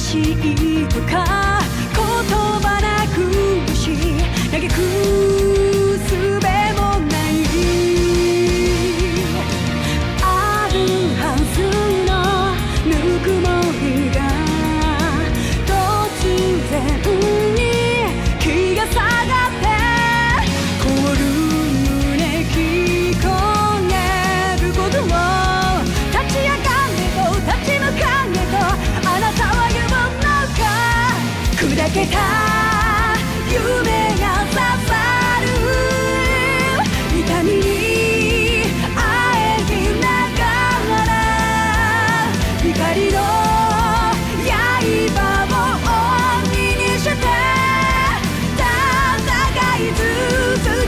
しいとか言葉なくし嘆く術もないあるはずのぬくもりが突然に気が下がって凍る胸聞こえることを立ち上がれと立ち向かえとあなたは言うのか砕けた夢が刺さる痛みにあえぎながら光の刃を鬼にして戦い続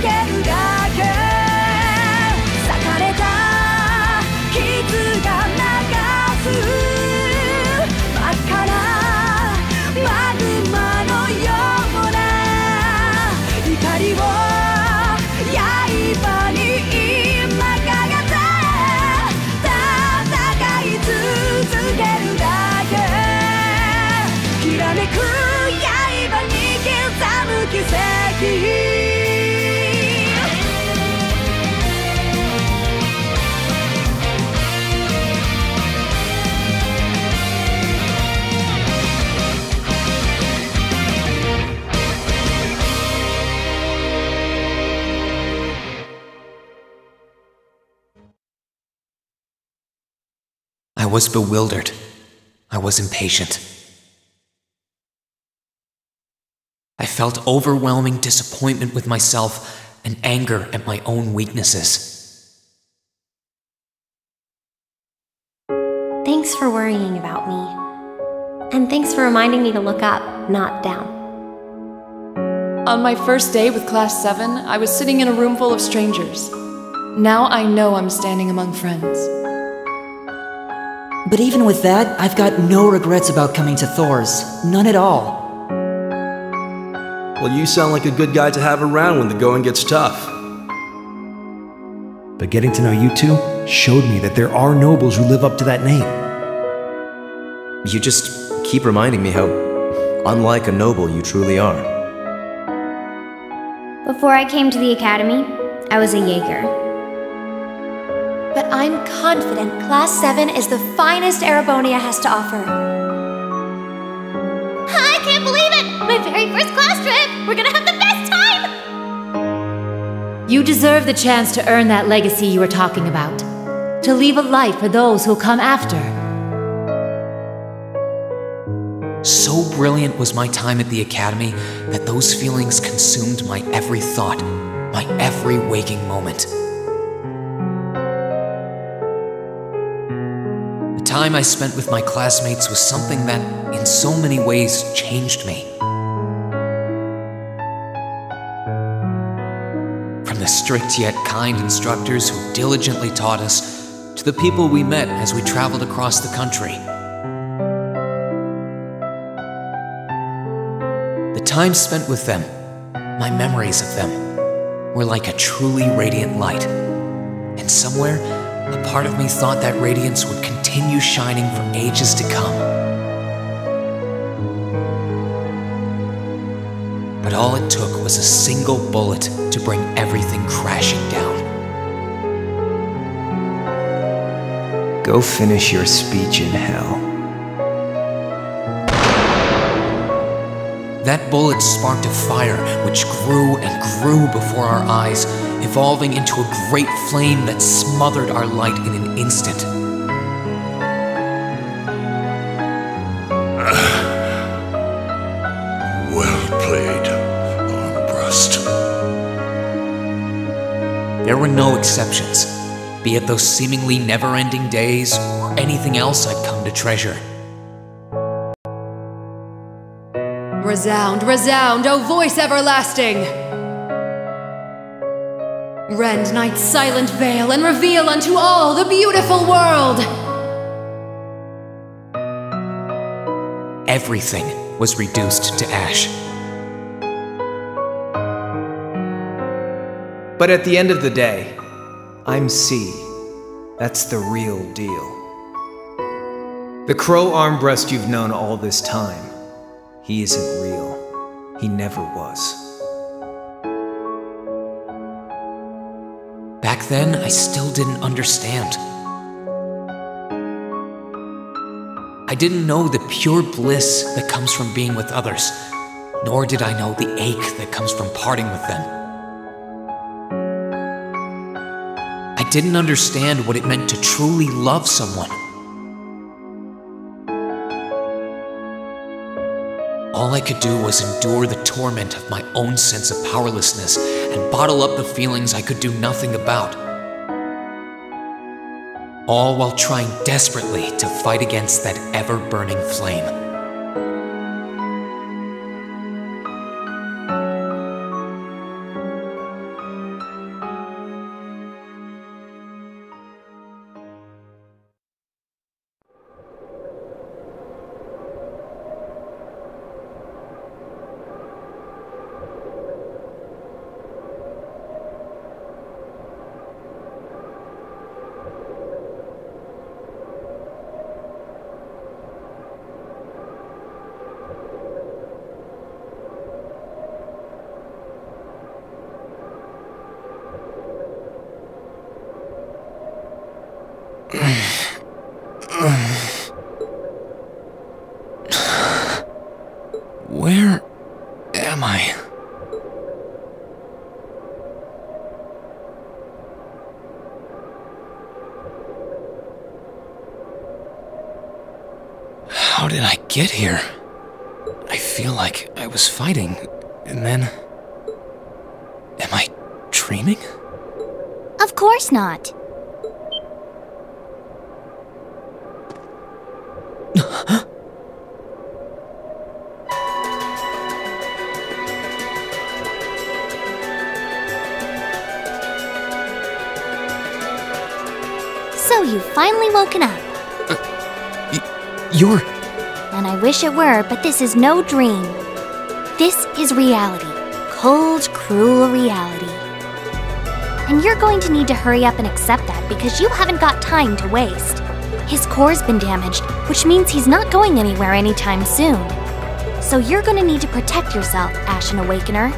けるだけ裂かれた傷が流す真っ赤なマグマのような怒りを刃に今かけて戦い続けるだけきらめく刃に刻む奇跡I was bewildered. I was impatient. I felt overwhelming disappointment with myself and anger at my own weaknesses. Thanks for worrying about me. And thanks for reminding me to look up, not down. On my first day with Class 7, I was sitting in a room full of strangers. Now I know I'm standing among friends. But even with that, I've got no regrets about coming to Thor's. None at all. Well, you sound like a good guy to have around when the going gets tough. But getting to know you two showed me that there are nobles who live up to that name. You just keep reminding me how unlike a noble you truly are. Before I came to the academy, I was a Jaeger. But I'm confident Class 7 is the finest Erebonia has to offer. I can't believe it! My very first class trip! We're gonna have the best time! You deserve the chance to earn that legacy you were talking about. To leave a light for those who'll come after. So brilliant was my time at the academy that those feelings consumed my every thought, my every waking moment. The time I spent with my classmates was something that, in so many ways, changed me. From the strict yet kind instructors who diligently taught us, to the people we met as we traveled across the country. The time spent with them, my memories of them, were like a truly radiant light. And somewhere, a part of me thought that radiance would continue shining for ages to come. But all it took was a single bullet to bring everything crashing down. Go finish your speech in hell. That bullet sparked a fire which grew and grew before our eyes, evolving into a great flame that smothered our light in an instant. Well played, Armbrust. There were no exceptions, be it those seemingly never-ending days or anything else I'd come to treasure. Resound, resound, O voice everlasting! Rend night's silent veil and reveal unto all the beautiful world! Everything was reduced to ash. But at the end of the day, I'm C. That's the real deal. The crow armbrest you've known all this time, he isn't real. He never was. Back then, I still didn't understand. I didn't know the pure bliss that comes from being with others, nor did I know the ache that comes from parting with them. I didn't understand what it meant to truly love someone. All I could do was endure the torment of my own sense of powerlessness and bottle up the feelings I could do nothing about. All while trying desperately to fight against that ever-burning flame. Where am I? How did I get here? I feel like I was fighting, and then... Am I dreaming? Of course not. So you've finally woken up. You're... And I wish it were, but this is no dream. This is reality. Cold, cruel reality. And you're going to need to hurry up and accept that because you haven't got time to waste. His core's been damaged, which means he's not going anywhere anytime soon. So you're going to need to protect yourself, Ashen Awakener.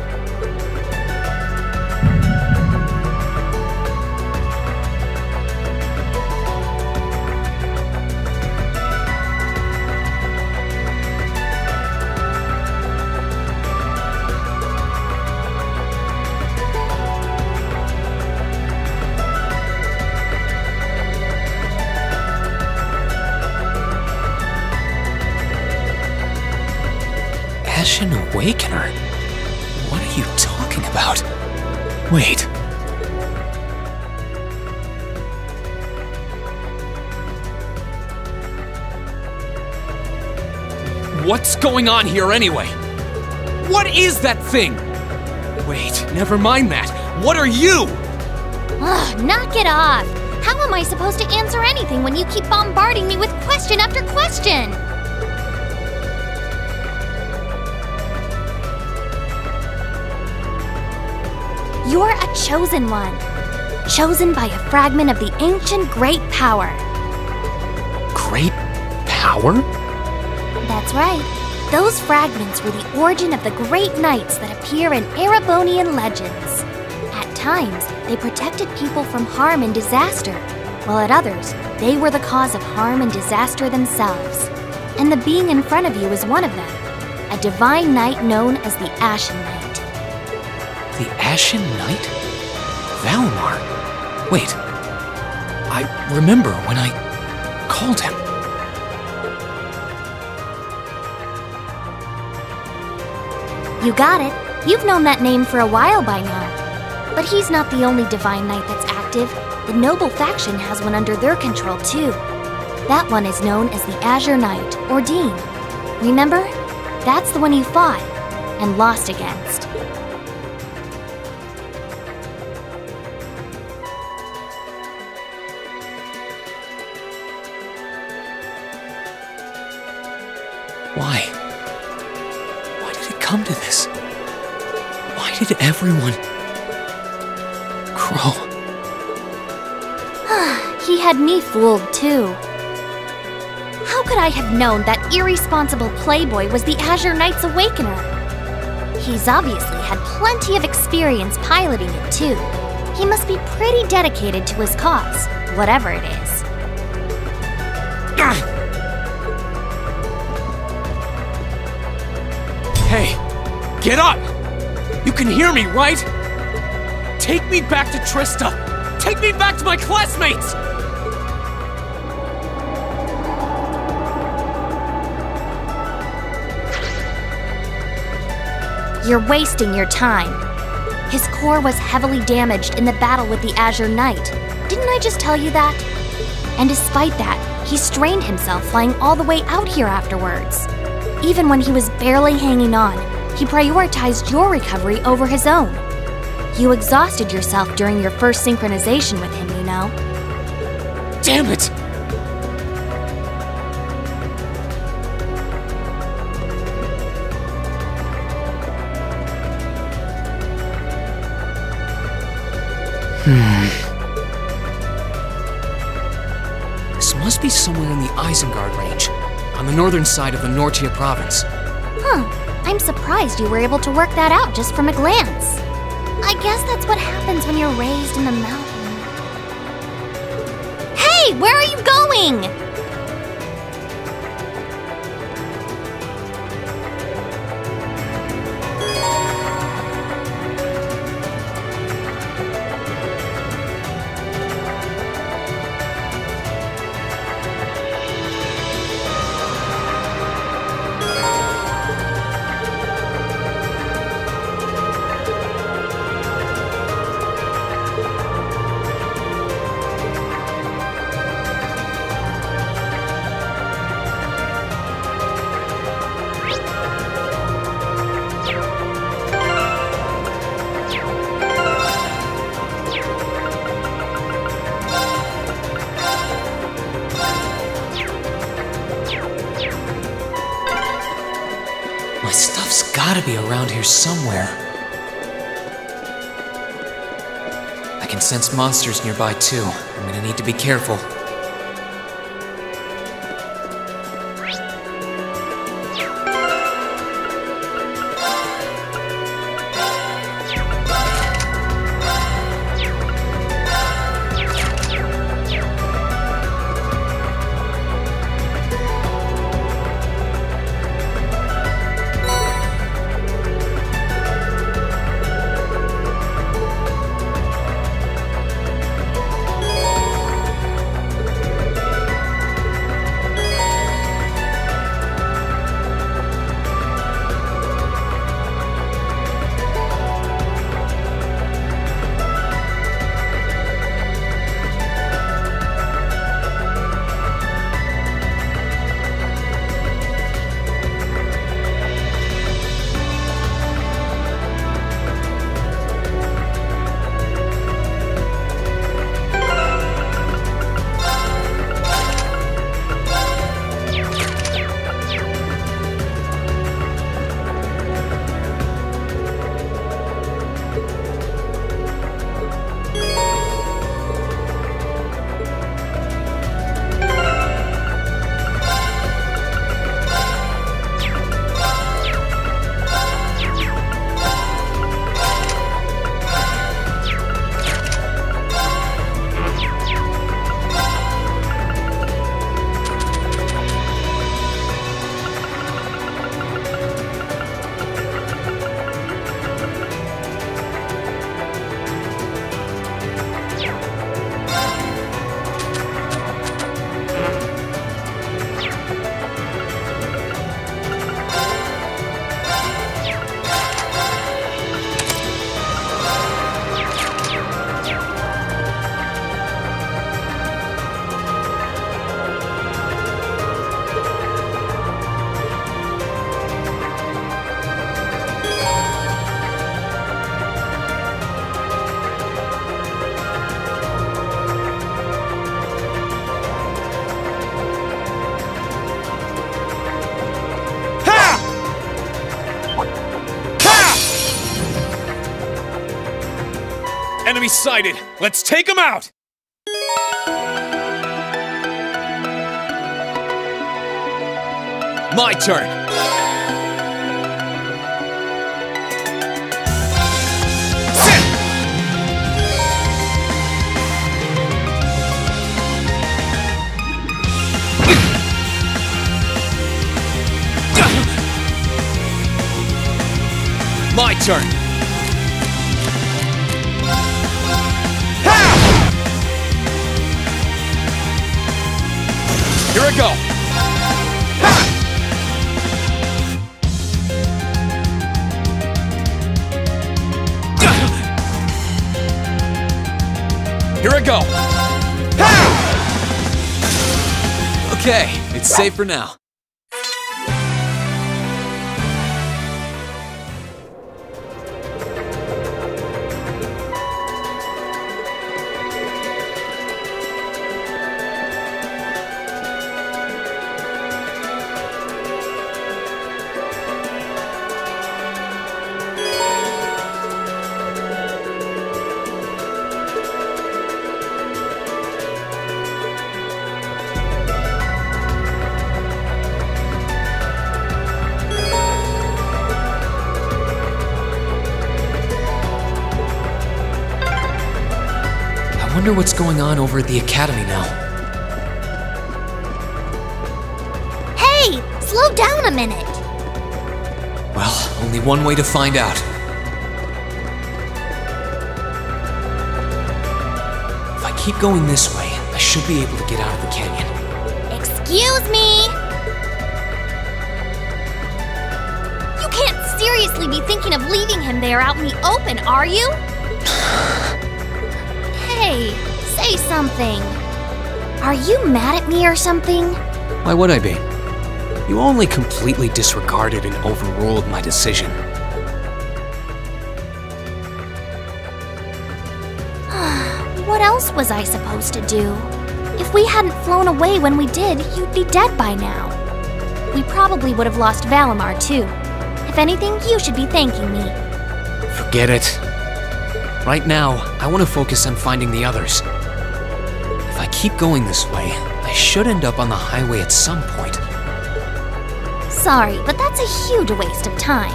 Ashen Awakener? What are you talking about? Wait. What's going on here anyway? What is that thing? Wait, never mind that. What are you? Ugh, knock it off! How am I supposed to answer anything when you keep bombarding me with question after question? You're a chosen one. Chosen by a fragment of the ancient Great Power. Great Power? That's right. Those fragments were the origin of the great knights that appear in Erebonian legends. At times, they protected people from harm and disaster, while at others, they were the cause of harm and disaster themselves. And the being in front of you is one of them, a divine knight known as the Ashen Knight. The Ashen Knight? Valimar? Wait. I remember when I called him. You got it. You've known that name for a while by now. But he's not the only divine knight that's active. The noble faction has one under their control too. That one is known as the Azure Knight, or Dean. Remember? That's the one you fought and lost against. Why? Why did it come to this? Why did everyone... Crow? He had me fooled too. How could I have known that irresponsible playboy was the Azure Knight's Awakener? He's obviously had plenty of experience piloting it, too. He must be pretty dedicated to his cause, whatever it is. Hey, get up! You can hear me, right? Take me back to Trista! Take me back to my classmates! You're wasting your time. His core was heavily damaged in the battle with the Azure Knight. Didn't I just tell you that? And despite that, he strained himself flying all the way out here afterwards. Even when he was barely hanging on, he prioritized your recovery over his own. You exhausted yourself during your first synchronization with him, you know. Damn it! This must be somewhere in the Isengard range, on the northern side of the Nortia province. Huh. I'm surprised you were able to work that out just from a glance. I guess that's what happens when you're raised in the mountain. Hey, where are you going? My stuff's gotta be around here somewhere. I can sense monsters nearby too. I'm gonna need to be careful. Enemy sighted! Let's take him out! My turn. Sit! My turn. Here I go! Here I go! Okay, it's safe for now. I wonder what's going on over at the academy now. Hey! Slow down a minute! Well, only one way to find out. If I keep going this way, I should be able to get out of the canyon. Excuse me! You can't seriously be thinking of leaving him there out in the open, are you? Hey, say something. Are you mad at me or something? Why would I be? You only completely disregarded and overruled my decision. What else was I supposed to do? If we hadn't flown away when we did, you'd be dead by now. We probably would have lost Valimar too. If anything, you should be thanking me. Forget it. Right now, I want to focus on finding the others. If I keep going this way, I should end up on the highway at some point. Sorry, but that's a huge waste of time.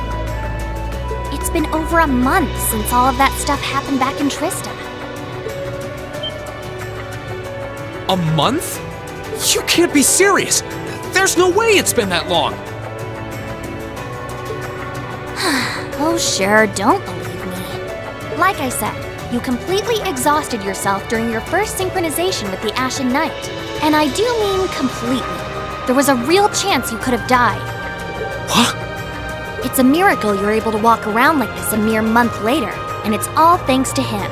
It's been over a month since all of that stuff happened back in Trista. A month? You can't be serious! There's no way it's been that long! Oh sure, don't believe me. Like I said, you completely exhausted yourself during your first synchronization with the Ashen Knight. And I do mean completely. There was a real chance you could have died. What? It's a miracle you're able to walk around like this a mere month later, and it's all thanks to him.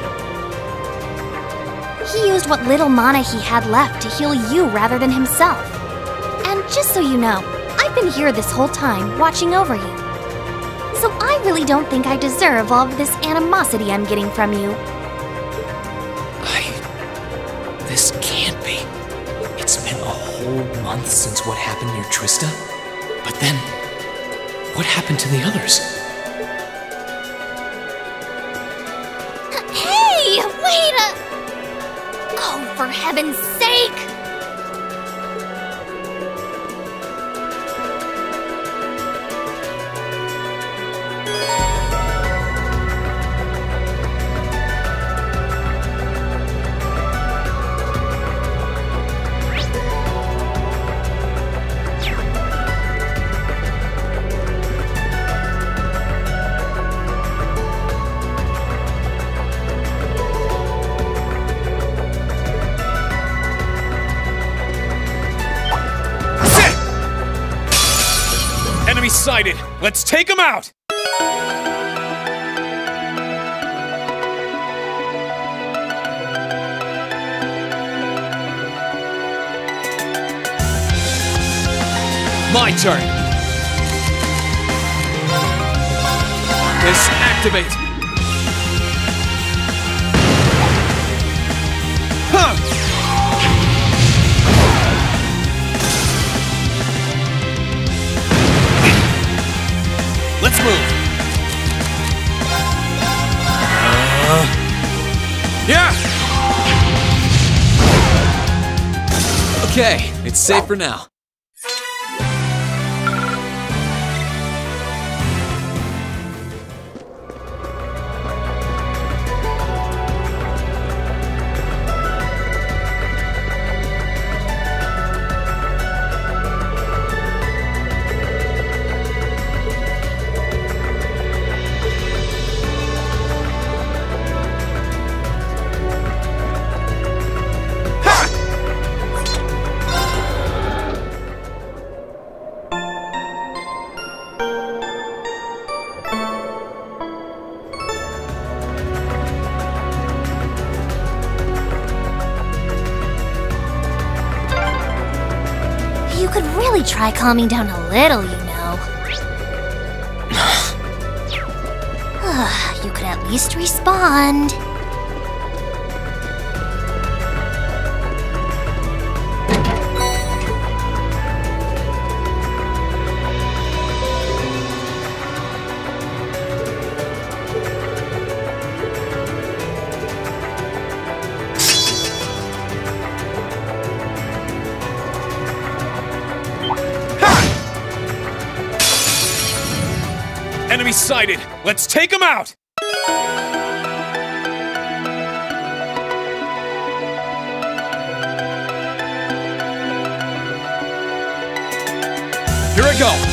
He used what little mana he had left to heal you rather than himself. And just so you know, I've been here this whole time, watching over you. So I really don't think I deserve all of this animosity I'm getting from you. This can't be. It's been a whole month since what happened near Trista. But then, what happened to the others? Hey, wait a... Oh, for heaven's sake! Enemy sighted! Let's take him out! My turn! Disactivate! Huh! Let's move! Yeah! Okay, it's safe for now. You could really try calming down a little, you know. You could at least respond. Enemy sighted! Let's take him out! Here I go!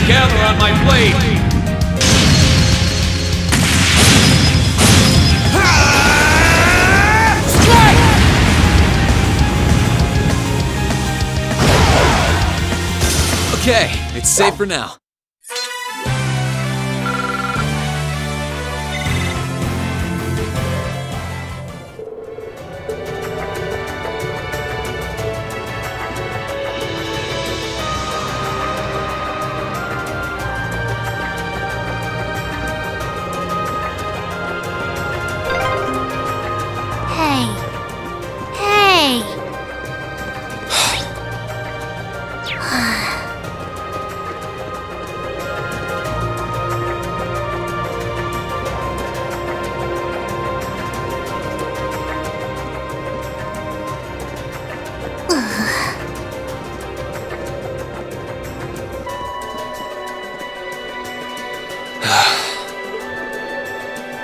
Gather on my blade! Strike! Okay, it's safe for now.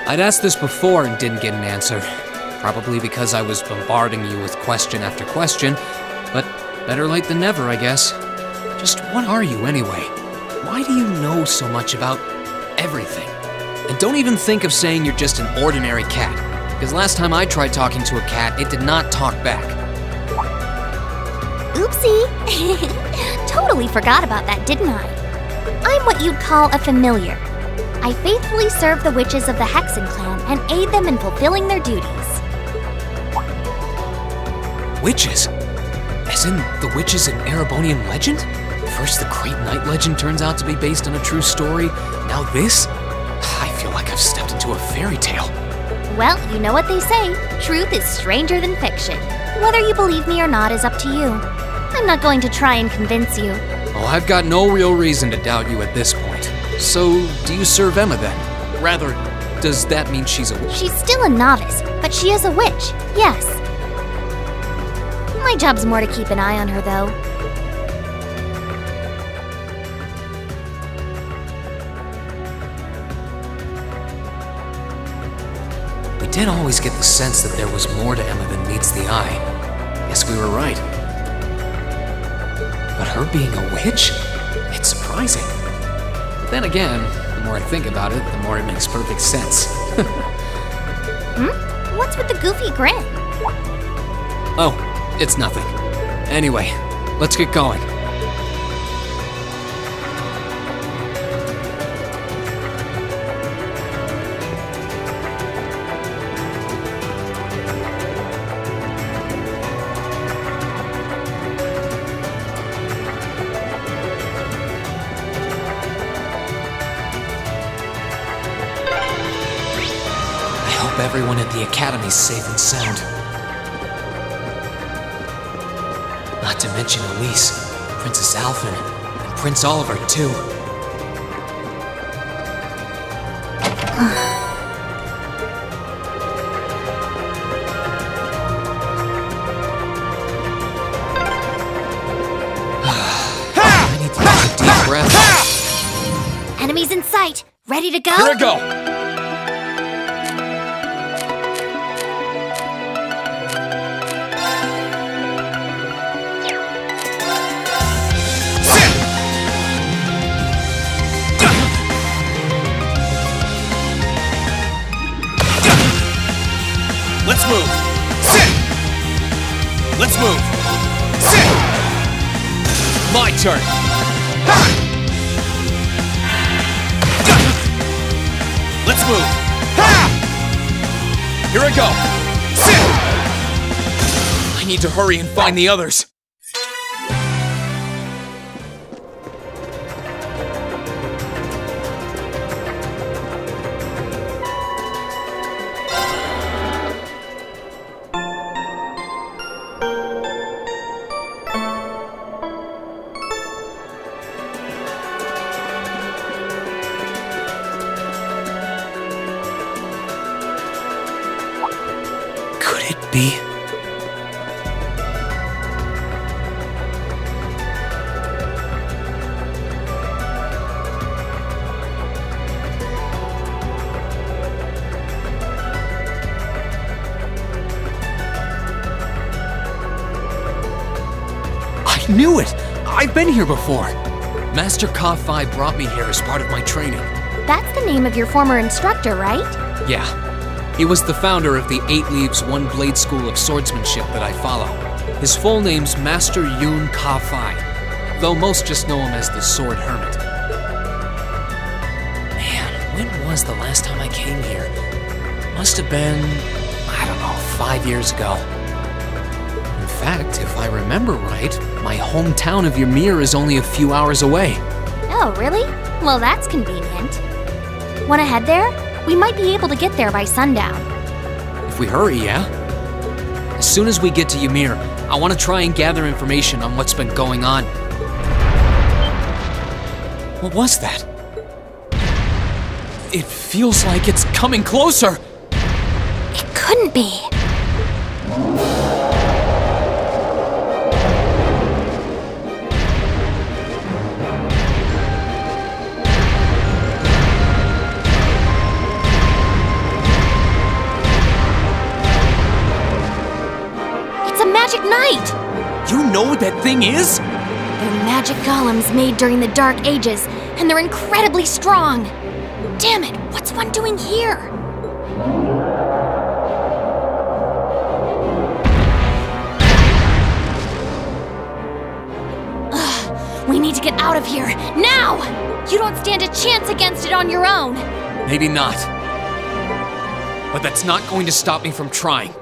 I'd asked this before and didn't get an answer. Probably because I was bombarding you with question after question, but better late than never, I guess. Just what are you anyway? Why do you know so much about everything? And don't even think of saying you're just an ordinary cat, because last time I tried talking to a cat, it did not talk back. Oopsie! Totally forgot about that, didn't I? I'm what you'd call a familiar. I faithfully serve the witches of the Hexen clan and aid them in fulfilling their duties. Witches? As in the witches in Erebonian legend? First the Great Night legend turns out to be based on a true story, now this? I feel like I've stepped into a fairy tale. Well, you know what they say, truth is stranger than fiction. Whether you believe me or not is up to you. I'm not going to try and convince you. Oh, I've got no real reason to doubt you at this point. So, do you serve Emma then? Rather, does that mean she's a witch? She's still a novice, but she is a witch, yes. My job's more to keep an eye on her, though. We did always get the sense that there was more to Emma than meets the eye. Guess we were right. But her being a witch? It's surprising. But then again, the more I think about it, the more it makes perfect sense. What's with the goofy grin? Oh, it's nothing. Anyway, let's get going. Everyone at the Academy's safe and sound. Not to mention Elise, Princess Alphen, and Prince Oliver, too. I need to take a deep breath. is in sight. Ready to go? Here I go! Sit! Let's move! Sit! Let's move! Sit! My turn! Ha! Let's move! Ha! Here I go! Sit! I need to hurry and find the others! Be. I knew it! I've been here before! Master Ka-Fi brought me here as part of my training. That's the name of your former instructor, right? Yeah. He was the founder of the 8 Leaves, 1 Blade School of Swordsmanship that I follow. His full name's Master Yun Ka-Fi, though most just know him as the Sword Hermit. Man, when was the last time I came here? Must have been, I don't know, 5 years ago. In fact, if I remember right, my hometown of Ymir is only a few hours away. Oh, really? Well, that's convenient. Wanna head there? We might be able to get there by sundown. If we hurry, yeah? As soon as we get to Ymir, I want to try and gather information on what's been going on. What was that? It feels like it's coming closer! It couldn't be. Magic Knight! You know what that thing is? They're magic golems made during the Dark Ages, and they're incredibly strong. Damn it, what's one doing here? Ugh, we need to get out of here, now! You don't stand a chance against it on your own. Maybe not. But that's not going to stop me from trying.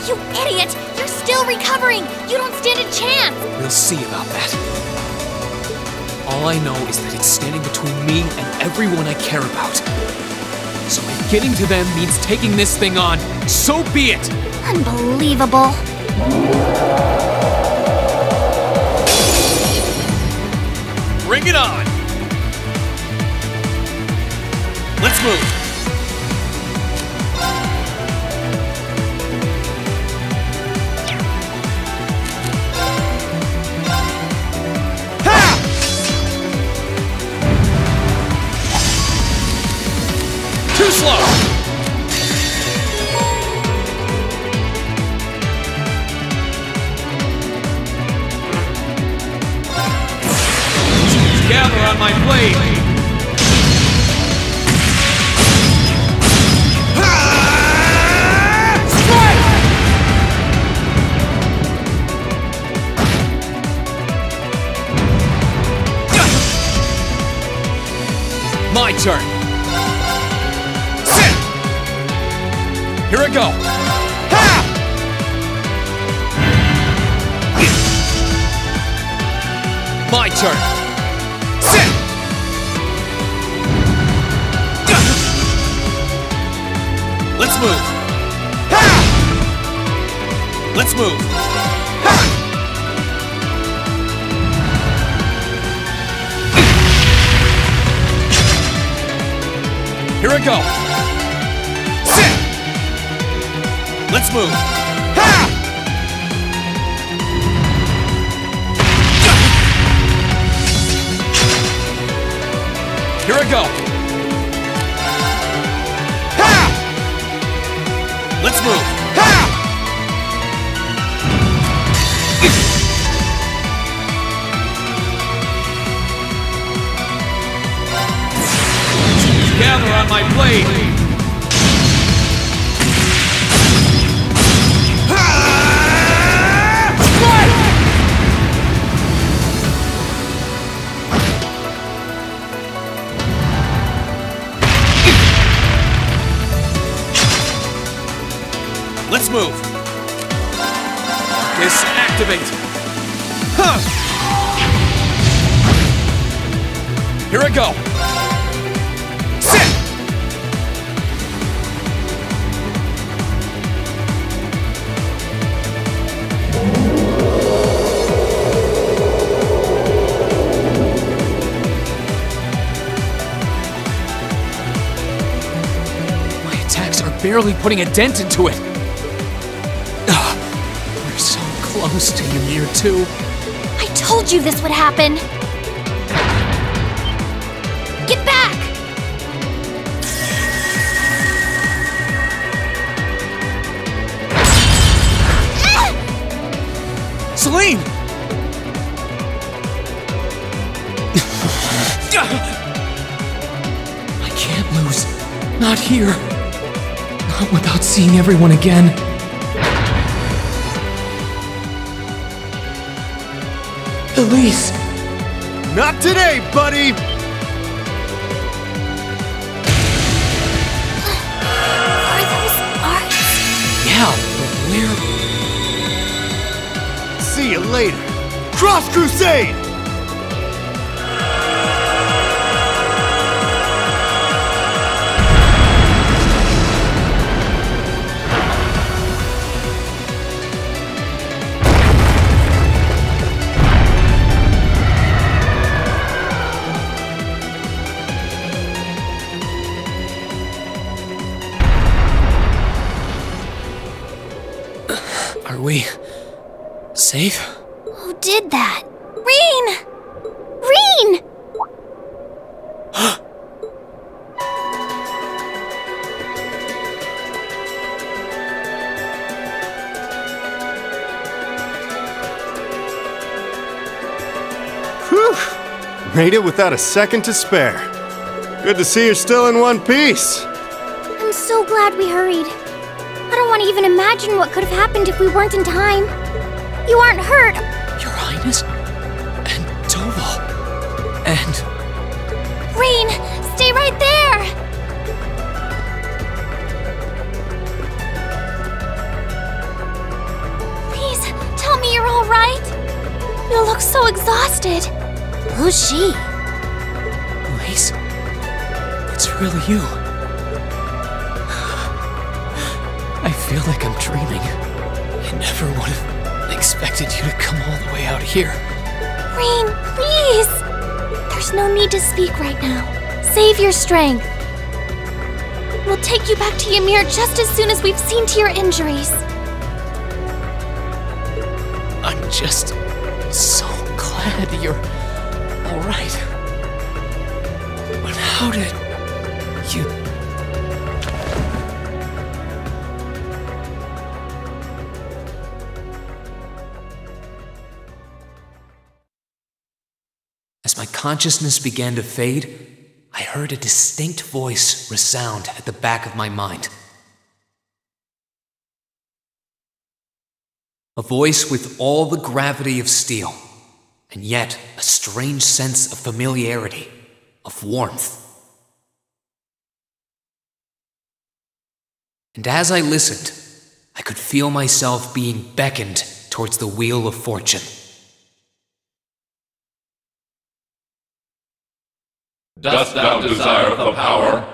You idiot! You're still recovering! You don't stand a chance! We'll see about that. All I know is that it's standing between me and everyone I care about. So if getting to them means taking this thing on, so be it! Unbelievable! Bring it on! Let's move! Too slow! Gather on my blade! Strike! My turn! Here I go! Ha! My turn! Sit! Let's move! Ha! Let's move! Ha! Here I go! Sit! Let's move! Ha! I go! Ha! Let's move! Ha! Gather on my blade! Let's move! Marcus, activate! Huh! Here I go! Sit! My attacks are barely putting a dent into it! We're so close to Ymir too. I told you this would happen! Get back! Celine! I can't lose. Not here. Not without seeing everyone again. Elise! Not today, buddy! Are those arts? Yeah, but where? See you later! Cross Crusade! Are we safe? Who did that? Reen! Reen! Whew! Made it without a second to spare. Good to see you're still in one piece. I'm so glad we hurried. I don't want to even imagine what could have happened if we weren't in time. You aren't hurt. Your Highness? And Toval. And... Reen, stay right there! Please, tell me you're all right. You look so exhausted. Who's she? Elise? It's really you. I feel like I'm dreaming. I never would have expected you to come all the way out here. Reen, please! There's no need to speak right now. Save your strength. We'll take you back to Ymir just as soon as we've seen to your injuries. I'm just so glad you're all right. But how did you... As my consciousness began to fade, I heard a distinct voice resound at the back of my mind. A voice with all the gravity of steel, and yet a strange sense of familiarity, of warmth. And as I listened, I could feel myself being beckoned towards the wheel of fortune. Dost thou desire the power?